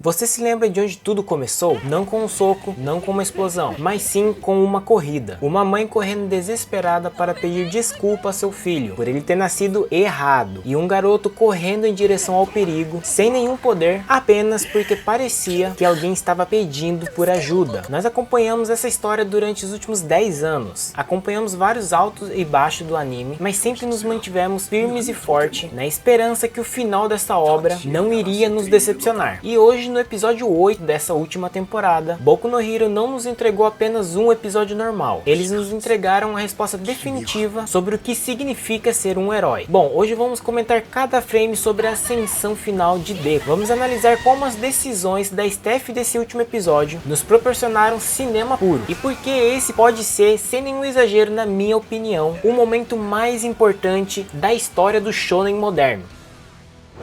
Você se lembra de onde tudo começou? Não com um soco, não com uma explosão, mas sim com uma corrida. Uma mãe correndo desesperada para pedir desculpa a seu filho por ele ter nascido errado, e um garoto correndo em direção ao perigo sem nenhum poder, apenas porque parecia que alguém estava pedindo por ajuda. Nós acompanhamos essa história durante os últimos 10 anos. Acompanhamos vários altos e baixos do anime, mas sempre nos mantivemos firmes e fortes na esperança que o final dessa obra não iria nos decepcionar. E hoje, no episódio 8 dessa última temporada, Boku no Hero não nos entregou apenas um episódio normal. Eles nos entregaram a resposta definitiva sobre o que significa ser um herói. Bom, hoje vamos comentar cada frame sobre a ascensão final de Deku. Vamos analisar como as decisões da Steph desse último episódio nos proporcionaram cinema puro. E por que esse pode ser, sem nenhum exagero na minha opinião, o momento mais importante da história do shonen moderno.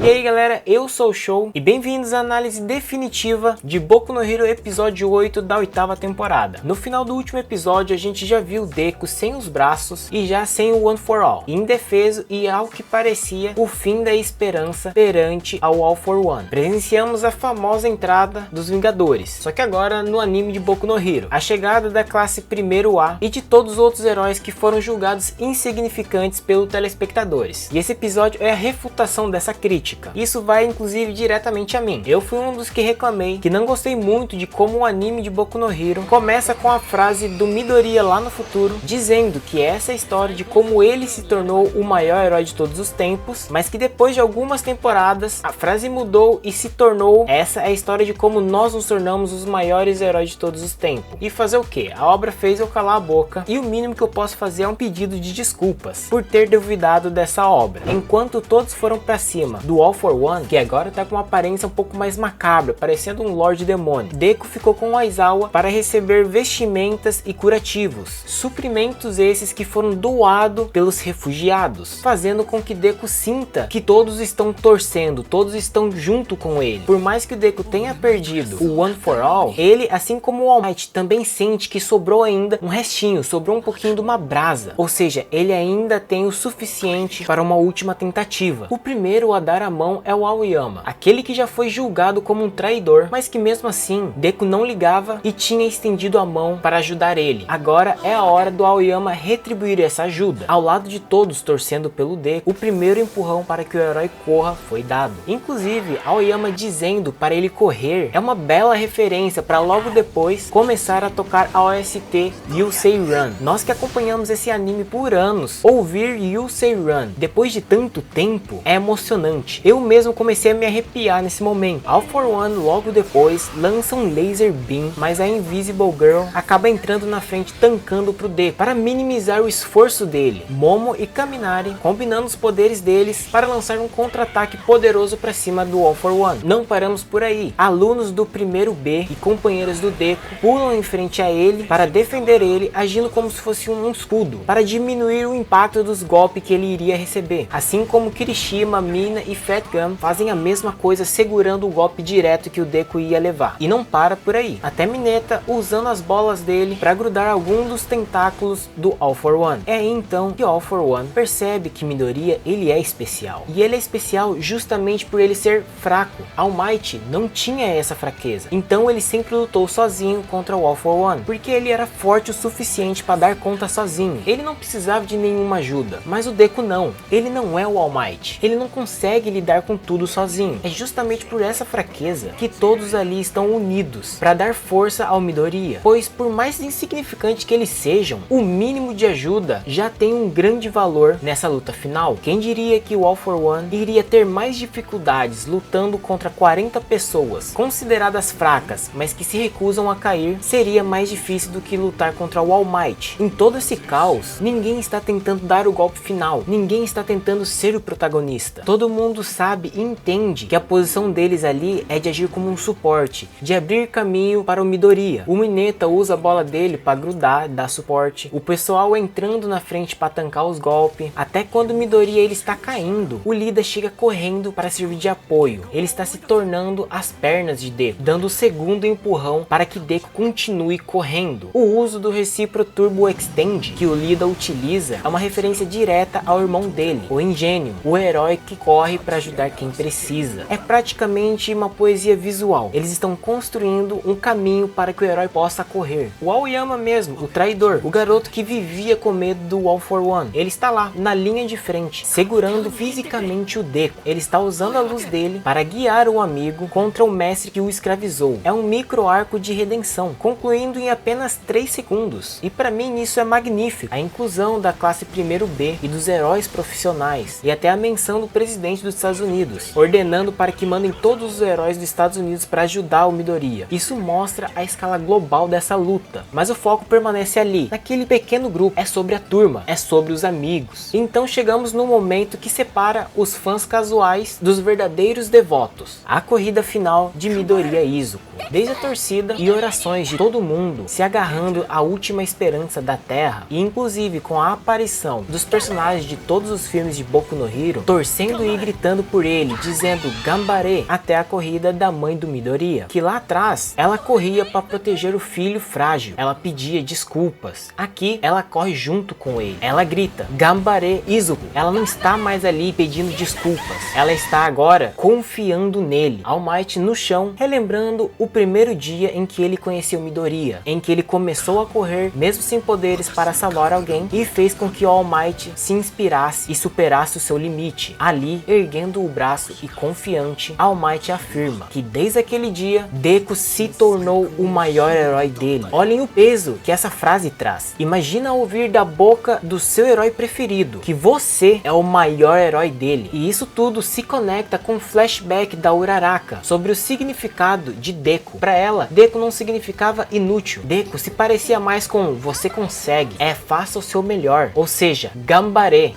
E aí galera, eu sou o Show e bem-vindos à análise definitiva de Boku no Hero episódio 8 da 8ª temporada. No final do último episódio a gente já viu Deku sem os braços e já sem o One for All, indefeso e ao que parecia o fim da esperança perante ao All for One. Presenciamos a famosa entrada dos Vingadores, só que agora no anime de Boku no Hero, a chegada da classe 1º A e de todos os outros heróis que foram julgados insignificantes pelos telespectadores. E esse episódio é a refutação dessa crítica. Isso vai inclusive diretamente a mim. Eu fui um dos que reclamei que não gostei muito de como o anime de Boku no Hero começa com a frase do Midoriya lá no futuro, dizendo que essa é a história de como ele se tornou o maior herói de todos os tempos, mas que depois de algumas temporadas a frase mudou e se tornou: essa é a história de como nós nos tornamos os maiores heróis de todos os tempos. E fazer o que? A obra fez eu calar a boca e o mínimo que eu posso fazer é um pedido de desculpas por ter duvidado dessa obra. Enquanto todos foram pra cima do All for One, que agora tá com uma aparência um pouco mais macabra, parecendo um Lorde Demônio, Deku ficou com o Aizawa para receber vestimentas e curativos, suprimentos esses que foram doados pelos refugiados, fazendo com que Deku sinta que todos estão torcendo, todos estão junto com ele. Por mais que o Deku tenha perdido o One for All, ele, assim como o All Might, também sente que sobrou ainda um restinho, sobrou um pouquinho de uma brasa, ou seja, ele ainda tem o suficiente para uma última tentativa. O primeiro a dar a mão é o Aoyama, aquele que já foi julgado como um traidor, mas que mesmo assim Deku não ligava e tinha estendido a mão para ajudar ele. Agora é a hora do Aoyama retribuir essa ajuda. Ao lado de todos torcendo pelo Deku, o primeiro empurrão para que o herói corra foi dado. Inclusive, Aoyama dizendo para ele correr é uma bela referência para logo depois começar a tocar a OST You Say Run. Nós que acompanhamos esse anime por anos, ouvir You Say Run depois de tanto tempo é emocionante. Eu mesmo comecei a me arrepiar nesse momento. All for One logo depois lança um laser beam, mas a Invisible Girl acaba entrando na frente tancando pro Deku para minimizar o esforço dele. Momo e Kaminari combinando os poderes deles para lançar um contra-ataque poderoso para cima do All for One. Não paramos por aí. Alunos do primeiro B e companheiros do Deku pulam em frente a ele para defender ele, agindo como se fosse um escudo para diminuir o impacto dos golpes que ele iria receber. Assim como Kirishima, Mina e Fat Gun fazem a mesma coisa, segurando o golpe direto que o Deku ia levar. E não para por aí. Até Mineta usando as bolas dele para grudar algum dos tentáculos do All for One. É aí então que All for One percebe que Midoriya ele é especial. E ele é especial justamente por ele ser fraco. All Might não tinha essa fraqueza. Então ele sempre lutou sozinho contra o All for One, porque ele era forte o suficiente para dar conta sozinho. Ele não precisava de nenhuma ajuda. Mas o Deku não. Ele não é o All Might. Ele não consegue lidar com tudo sozinho. É justamente por essa fraqueza que todos ali estão unidos para dar força ao Midoriya, pois por mais insignificante que eles sejam, o mínimo de ajuda já tem um grande valor nessa luta final. Quem diria que o All for One iria ter mais dificuldades lutando contra 40 pessoas consideradas fracas, mas que se recusam a cair, seria mais difícil do que lutar contra o All Might. Em todo esse caos, ninguém está tentando dar o golpe final, ninguém está tentando ser o protagonista. Todo mundo sabe e entende que a posição deles ali é de agir como um suporte, de abrir caminho para o Midoriya. O Mineta usa a bola dele para grudar, dar suporte. O pessoal entrando na frente para tancar os golpes. Até quando o Midoriya ele está caindo, o Lida chega correndo para servir de apoio. Ele está se tornando as pernas de Deku, dando o segundo empurrão para que Deku continue correndo. O uso do Recipro Turbo Extend que o Lida utiliza é uma referência direta ao irmão dele, o Ingênio, o herói que corre para ajudar quem precisa. É praticamente uma poesia visual. Eles estão construindo um caminho para que o herói possa correr. O Aoyama mesmo, o traidor, o garoto que vivia com medo do All for One, ele está lá, na linha de frente, segurando fisicamente o Deku. Ele está usando a luz dele para guiar o amigo contra o mestre que o escravizou. É um micro arco de redenção, concluindo em apenas 3 segundos. E para mim isso é magnífico. A inclusão da classe 1º B e dos heróis profissionais, e até a menção do presidente dos Estados Unidos, ordenando para que mandem todos os heróis dos Estados Unidos para ajudar o Midoriya. Isso mostra a escala global dessa luta, mas o foco permanece ali, naquele pequeno grupo. É sobre a turma, é sobre os amigos. Então chegamos no momento que separa os fãs casuais dos verdadeiros devotos, a corrida final de Midoriya e Izuku. Desde a torcida e orações de todo mundo se agarrando à última esperança da Terra, e inclusive com a aparição dos personagens de todos os filmes de Boku no Hero, torcendo e gritando por ele, dizendo Gambare, até a corrida da mãe do Midoriya, que lá atrás ela corria para proteger o filho frágil, ela pedia desculpas. Aqui ela corre junto com ele, ela grita Gambare Izuku. Ela não está mais ali pedindo desculpas, ela está agora confiando nele. All Might no chão, relembrando o primeiro dia em que ele conheceu Midoriya, em que ele começou a correr mesmo sem poderes para salvar alguém, e fez com que All Might se inspirasse e superasse o seu limite. Ali, erguendo o braço e confiante, All Might afirma que desde aquele dia Deku se tornou o maior herói dele. Olhem o peso que essa frase traz. Imagina ouvir da boca do seu herói preferido que você é o maior herói dele. E isso tudo se conecta com o flashback da Uraraka sobre o significado de Deku. Para ela, Deku não significava inútil. Deku se parecia mais com você consegue, faça o seu melhor, ou seja, Gambare.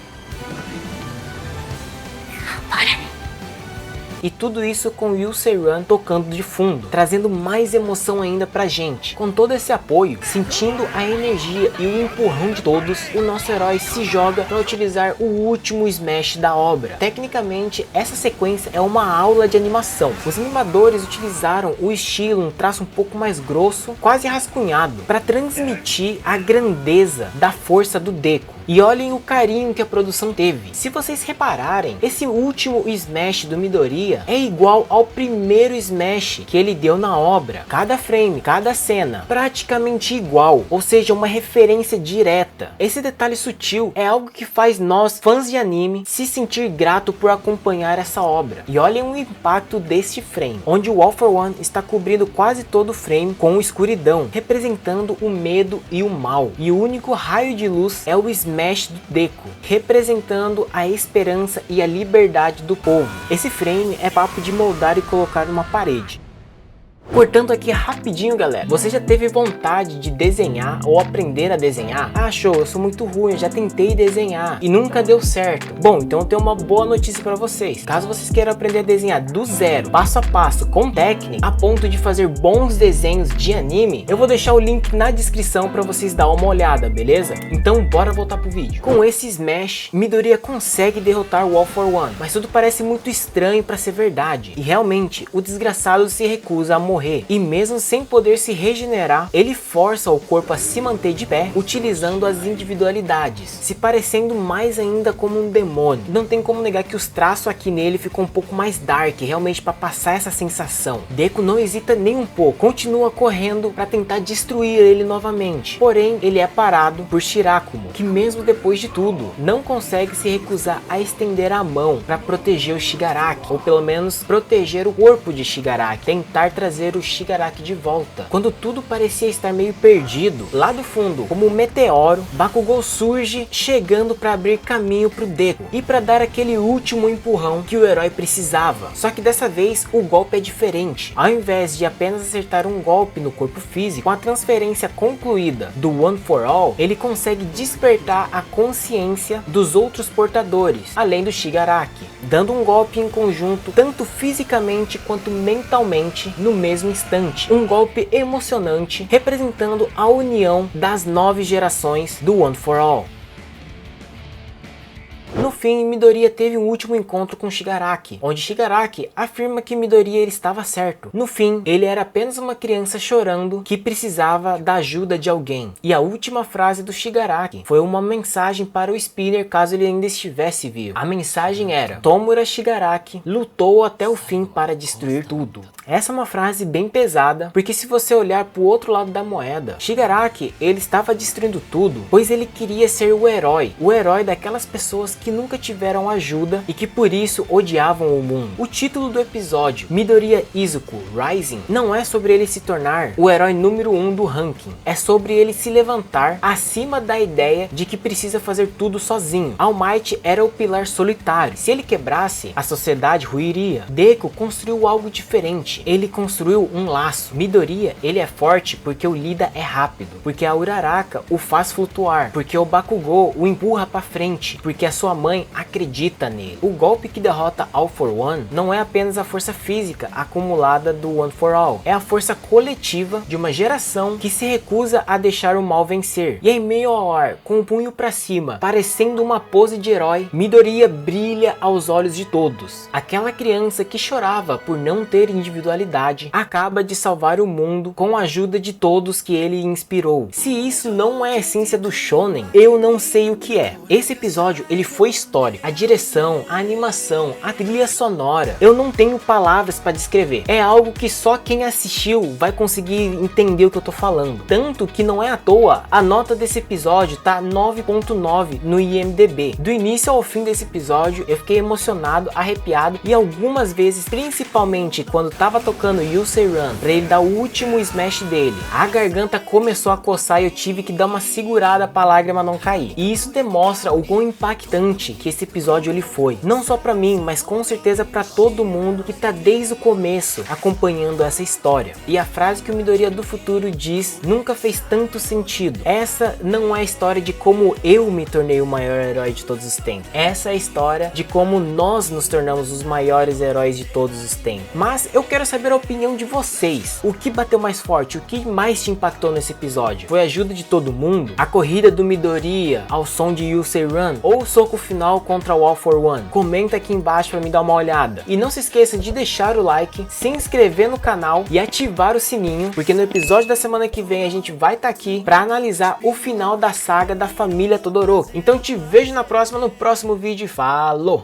E tudo isso com You Say Run tocando de fundo, trazendo mais emoção ainda pra gente. Com todo esse apoio, sentindo a energia e o empurrão de todos, o nosso herói se joga para utilizar o último smash da obra. Tecnicamente, essa sequência é uma aula de animação. Os animadores utilizaram o estilo, um traço um pouco mais grosso, quase rascunhado, para transmitir a grandeza da força do Deku. E olhem o carinho que a produção teve. Se vocês repararem, esse último smash do Midoriya é igual ao primeiro smash que ele deu na obra. Cada frame, cada cena, praticamente igual, ou seja, uma referência direta. Esse detalhe sutil é algo que faz nós, fãs de anime, se sentir grato por acompanhar essa obra. E olhem o impacto deste frame, onde o All for One está cobrindo quase todo o frame com escuridão, representando o medo e o mal. E o único raio de luz é o smash do Deku, representando a esperança e a liberdade do povo. Esse frame é papo de moldar e colocar numa parede. Cortando aqui rapidinho, galera, você já teve vontade de desenhar ou aprender a desenhar? Ah, show, eu sou muito ruim, eu já tentei desenhar e nunca deu certo. Bom, então eu tenho uma boa notícia para vocês. Caso vocês queiram aprender a desenhar do zero, passo a passo, com técnica, a ponto de fazer bons desenhos de anime, eu vou deixar o link na descrição para vocês dar uma olhada, beleza? Então bora voltar pro vídeo. Com esse smash, Midoriya consegue derrotar o All for One, mas tudo parece muito estranho para ser verdade. E realmente, o desgraçado se recusa a morrer. E mesmo sem poder se regenerar, ele força o corpo a se manter de pé, utilizando as individualidades, se parecendo mais ainda como um demônio. Não tem como negar que os traços aqui nele ficam um pouco mais dark, realmente para passar essa sensação. Deku não hesita nem um pouco, continua correndo para tentar destruir ele novamente. Porém, ele é parado por Shirakumo, que mesmo depois de tudo, não consegue se recusar a estender a mão para proteger o Shigaraki, ou pelo menos proteger o corpo de Shigaraki, tentar trazer o Shigaraki de volta. Quando tudo parecia estar meio perdido, lá do fundo, como um meteoro, Bakugou surge, chegando para abrir caminho pro Deku e para dar aquele último empurrão que o herói precisava. Só que dessa vez o golpe é diferente. Ao invés de apenas acertar um golpe no corpo físico, com a transferência concluída do One for All, ele consegue despertar a consciência dos outros portadores, além do Shigaraki, dando um golpe em conjunto, tanto fisicamente quanto mentalmente, no mesmo instante. Um golpe emocionante, representando a união das 9 gerações do One for All. No fim, Midoriya teve um último encontro com Shigaraki, onde Shigaraki afirma que Midoriya ele estava certo. No fim, ele era apenas uma criança chorando que precisava da ajuda de alguém. E a última frase do Shigaraki foi uma mensagem para o Spinner caso ele ainda estivesse vivo. A mensagem era: Tomura Shigaraki lutou até o fim para destruir tudo. Essa é uma frase bem pesada, porque se você olhar para o outro lado da moeda, Shigaraki ele estava destruindo tudo, pois ele queria ser o herói daquelas pessoas que nunca tiveram ajuda e que por isso odiavam o mundo. O título do episódio, Midoriya Izuku Rising, não é sobre ele se tornar o herói número 1 do ranking, é sobre ele se levantar acima da ideia de que precisa fazer tudo sozinho. All Might era o pilar solitário, se ele quebrasse, a sociedade ruiria. Deku construiu algo diferente, ele construiu um laço. Midoriya, ele é forte porque o Lida é rápido, porque a Uraraka o faz flutuar, porque o Bakugou o empurra para frente, porque a sua mãe acredita nele. O golpe que derrota All for One não é apenas a força física acumulada do One for All, é a força coletiva de uma geração que se recusa a deixar o mal vencer. E em meio ao ar, com o punho para cima, parecendo uma pose de herói, Midoriya brilha aos olhos de todos. Aquela criança que chorava por não ter individualidade acaba de salvar o mundo com a ajuda de todos que ele inspirou. Se isso não é a essência do shonen, eu não sei o que é. Esse episódio ele foi histórico. A direção, a animação, a trilha sonora, eu não tenho palavras para descrever. É algo que só quem assistiu vai conseguir entender o que eu tô falando. Tanto que não é à toa, a nota desse episódio tá 9.9 no IMDb. Do início ao fim desse episódio, eu fiquei emocionado, arrepiado e algumas vezes, principalmente quando tava tocando Yusei Run, pra ele dar o último smash dele, a garganta começou a coçar e eu tive que dar uma segurada pra lágrima não cair. E isso demonstra o quão impactante que esse episódio ele foi. Não só pra mim, mas com certeza pra todo mundo que tá desde o começo acompanhando essa história. E a frase que o Midoriya do futuro diz nunca fez tanto sentido. Essa não é a história de como eu me tornei o maior herói de todos os tempos. Essa é a história de como nós nos tornamos os maiores heróis de todos os tempos. Mas eu quero saber a opinião de vocês. O que bateu mais forte? O que mais te impactou nesse episódio? Foi a ajuda de todo mundo? A corrida do Midoriya ao som de Yusei Run? Ou o soco final contra o All for One? Comenta aqui embaixo para me dar uma olhada. E não se esqueça de deixar o like, se inscrever no canal e ativar o sininho, porque no episódio da semana que vem a gente vai estar aqui para analisar o final da saga da família Todoroki. Então te vejo na próxima, no próximo vídeo. Falou!